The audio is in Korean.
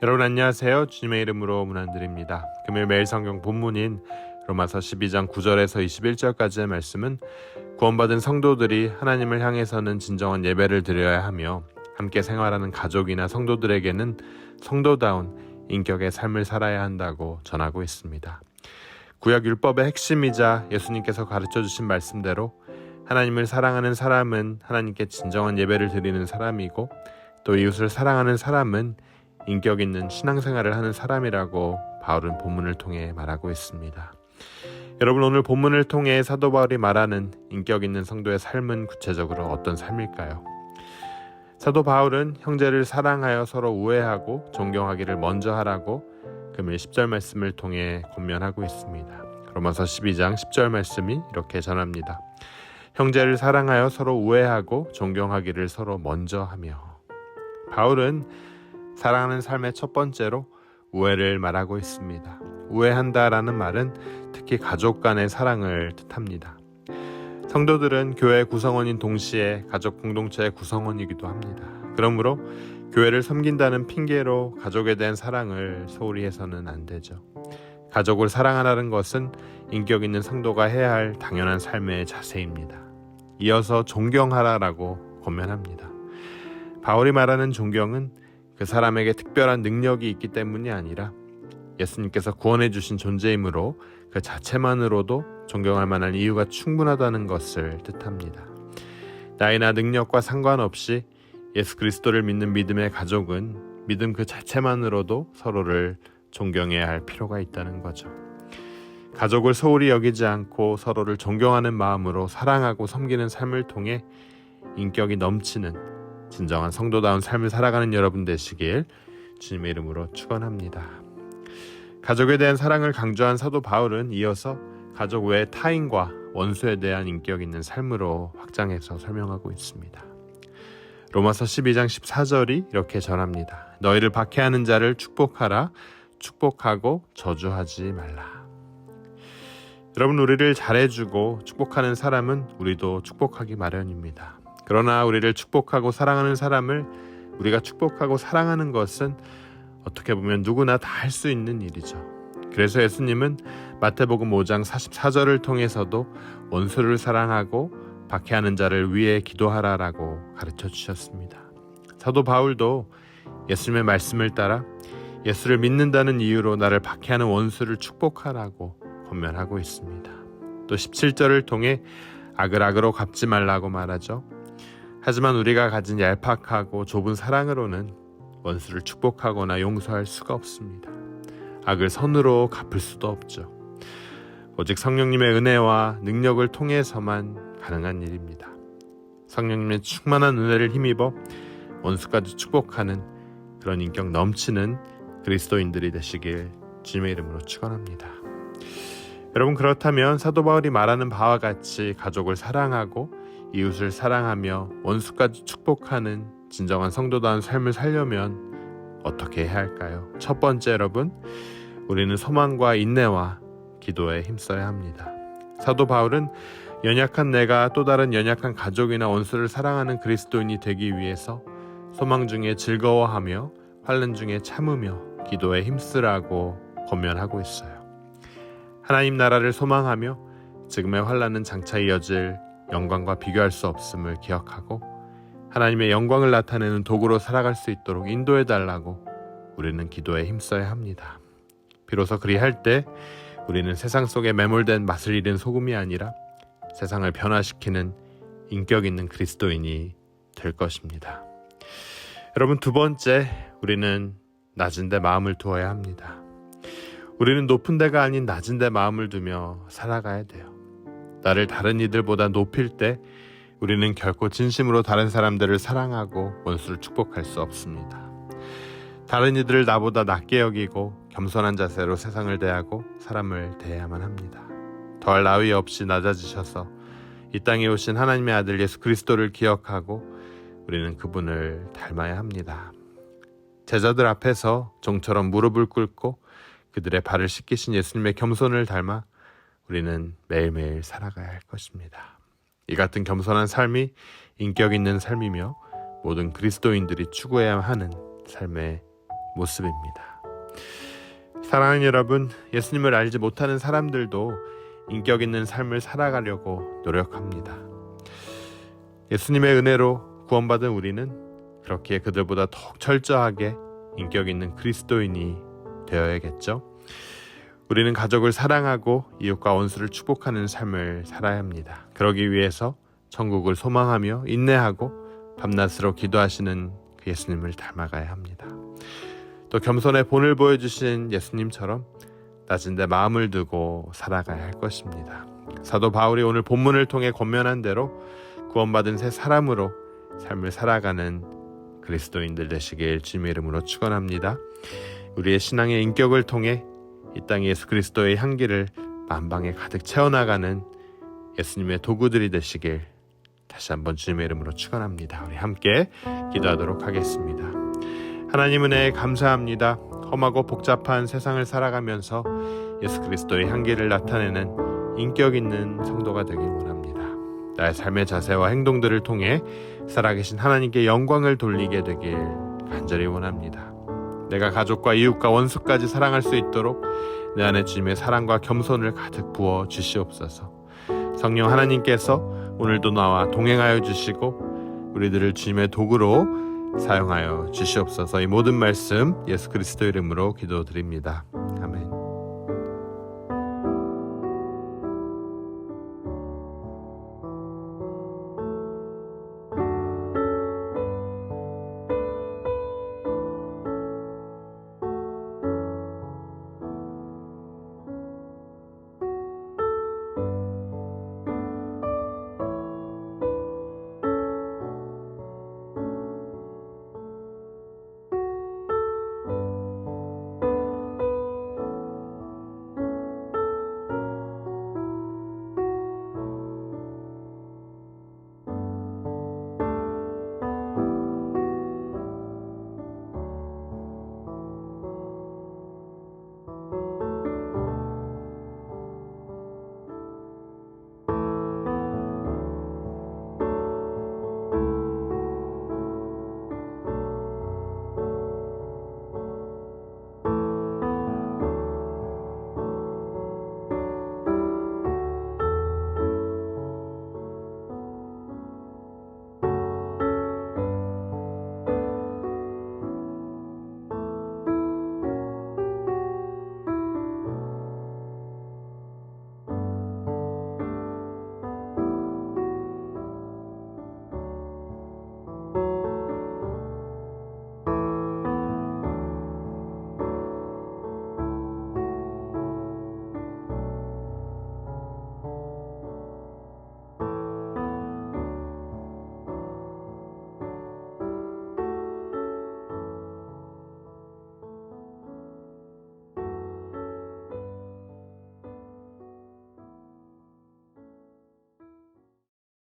여러분 안녕하세요. 주님의 이름으로 문안드립니다. 금요일 매일 성경 본문인 로마서 12장 9절에서 21절까지의 말씀은 구원받은 성도들이 하나님을 향해서는 진정한 예배를 드려야 하며 함께 생활하는 가족이나 성도들에게는 성도다운 인격의 삶을 살아야 한다고 전하고 있습니다. 구약 율법의 핵심이자 예수님께서 가르쳐주신 말씀대로 하나님을 사랑하는 사람은 하나님께 진정한 예배를 드리는 사람이고 또 이웃을 사랑하는 사람은 인격 있는 신앙생활을 하는 사람이라고 바울은 본문을 통해 말하고 있습니다. 여러분, 오늘 본문을 통해 사도 바울이 말하는 인격 있는 성도의 삶은 구체적으로 어떤 삶일까요? 사도 바울은 형제를 사랑하여 서로 우애하고 존경하기를 먼저 하라고 금일 10절 말씀을 통해 권면하고 있습니다. 로마서 12장 10절 말씀이 이렇게 전합니다. 형제를 사랑하여 서로 우애하고 존경하기를 서로 먼저 하며. 바울은 사랑하는 삶의 첫 번째로 우애를 말하고 있습니다. 우애한다라는 말은 특히 가족 간의 사랑을 뜻합니다. 성도들은 교회 구성원인 동시에 가족 공동체의 구성원이기도 합니다. 그러므로 교회를 섬긴다는 핑계로 가족에 대한 사랑을 소홀히 해서는 안 되죠. 가족을 사랑하라는 것은 인격 있는 성도가 해야 할 당연한 삶의 자세입니다. 이어서 존경하라라고 권면합니다. 바울이 말하는 존경은 그 사람에게 특별한 능력이 있기 때문이 아니라 예수님께서 구원해 주신 존재이므로 그 자체만으로도 존경할 만한 이유가 충분하다는 것을 뜻합니다. 나이나 능력과 상관없이 예수 그리스도를 믿는 믿음의 가족은 믿음 그 자체만으로도 서로를 존경해야 할 필요가 있다는 거죠. 가족을 소홀히 여기지 않고 서로를 존경하는 마음으로 사랑하고 섬기는 삶을 통해 인격이 넘치는 진정한 성도다운 삶을 살아가는 여러분 되시길 주님의 이름으로 축원합니다. 가족에 대한 사랑을 강조한 사도 바울은 이어서 가족 외 타인과 원수에 대한 인격 있는 삶으로 확장해서 설명하고 있습니다. 로마서 12장 14절이 이렇게 전합니다. 너희를 박해하는 자를 축복하라. 축복하고 저주하지 말라. 여러분, 우리를 잘해주고 축복하는 사람은 우리도 축복하기 마련입니다. 그러나 우리를 축복하고 사랑하는 사람을 우리가 축복하고 사랑하는 것은 어떻게 보면 누구나 다 할 수 있는 일이죠. 그래서 예수님은 마태복음 5장 44절을 통해서도 원수를 사랑하고 박해하는 자를 위해 기도하라라고 가르쳐 주셨습니다. 사도 바울도 예수님의 말씀을 따라 예수를 믿는다는 이유로 나를 박해하는 원수를 축복하라고 권면하고 있습니다. 또 17절을 통해 악을 악으로 갚지 말라고 말하죠. 하지만 우리가 가진 얄팍하고 좁은 사랑으로는 원수를 축복하거나 용서할 수가 없습니다. 악을 선으로 갚을 수도 없죠. 오직 성령님의 은혜와 능력을 통해서만 가능한 일입니다. 성령님의 충만한 은혜를 힘입어 원수까지 축복하는 그런 인격 넘치는 그리스도인들이 되시길 주님의 이름으로 축원합니다. 여러분, 그렇다면 사도 바울이 말하는 바와 같이 가족을 사랑하고 이웃을 사랑하며 원수까지 축복하는 진정한 성도다운 삶을 살려면 어떻게 해야 할까요? 첫 번째, 여러분, 우리는 소망과 인내와 기도에 힘써야 합니다. 사도 바울은 연약한 내가 또 다른 연약한 가족이나 원수를 사랑하는 그리스도인이 되기 위해서 소망 중에 즐거워하며 환난 중에 참으며 기도에 힘쓰라고 권면하고 있어요. 하나님 나라를 소망하며 지금의 환난은 장차 이어질 영광과 비교할 수 없음을 기억하고 하나님의 영광을 나타내는 도구로 살아갈 수 있도록 인도해달라고 우리는 기도에 힘써야 합니다. 비로소 그리할 때 우리는 세상 속에 매몰된 맛을 잃은 소금이 아니라 세상을 변화시키는 인격 있는 그리스도인이 될 것입니다. 여러분, 두 번째, 우리는 낮은 데 마음을 두어야 합니다. 우리는 높은 데가 아닌 낮은 데 마음을 두며 살아가야 돼요. 나를 다른 이들보다 높일 때 우리는 결코 진심으로 다른 사람들을 사랑하고 원수를 축복할 수 없습니다. 다른 이들을 나보다 낮게 여기고 겸손한 자세로 세상을 대하고 사람을 대해야만 합니다. 더할 나위 없이 낮아지셔서 이 땅에 오신 하나님의 아들 예수 그리스도를 기억하고 우리는 그분을 닮아야 합니다. 제자들 앞에서 종처럼 무릎을 꿇고 그들의 발을 씻기신 예수님의 겸손을 닮아 우리는 매일매일 살아가야 할 것입니다. 이 같은 겸손한 삶이 인격 있는 삶이며 모든 그리스도인들이 추구해야 하는 삶의 모습입니다. 사랑하는 여러분, 예수님을 알지 못하는 사람들도 인격 있는 삶을 살아가려고 노력합니다. 예수님의 은혜로 구원받은 우리는 그렇게 그들보다 더욱 철저하게 인격 있는 그리스도인이 되어야겠죠. 우리는 가족을 사랑하고 이웃과 원수를 축복하는 삶을 살아야 합니다. 그러기 위해서 천국을 소망하며 인내하고 밤낮으로 기도하시는 그 예수님을 닮아가야 합니다. 또 겸손의 본을 보여주신 예수님처럼 낮은 데 마음을 두고 살아가야 할 것입니다. 사도 바울이 오늘 본문을 통해 권면한 대로 구원받은 새 사람으로 삶을 살아가는 그리스도인들 되시길 주님의 이름으로 축원합니다. 우리의 신앙의 인격을 통해 이 땅에 예수 그리스도의 향기를 만방에 가득 채워나가는 예수님의 도구들이 되시길 다시 한번 주님의 이름으로 축원합니다. 우리 함께 기도하도록 하겠습니다. 하나님 은혜 감사합니다. 험하고 복잡한 세상을 살아가면서 예수 그리스도의 향기를 나타내는 인격 있는 성도가 되길 원합니다. 나의 삶의 자세와 행동들을 통해 살아계신 하나님께 영광을 돌리게 되길 간절히 원합니다. 내가 가족과 이웃과 원수까지 사랑할 수 있도록 내 안에 주님의 사랑과 겸손을 가득 부어 주시옵소서. 성령 하나님께서 오늘도 나와 동행하여 주시고 우리들을 주님의 도구로 사용하여 주시옵소서. 이 모든 말씀 예수 그리스도 이름으로 기도드립니다.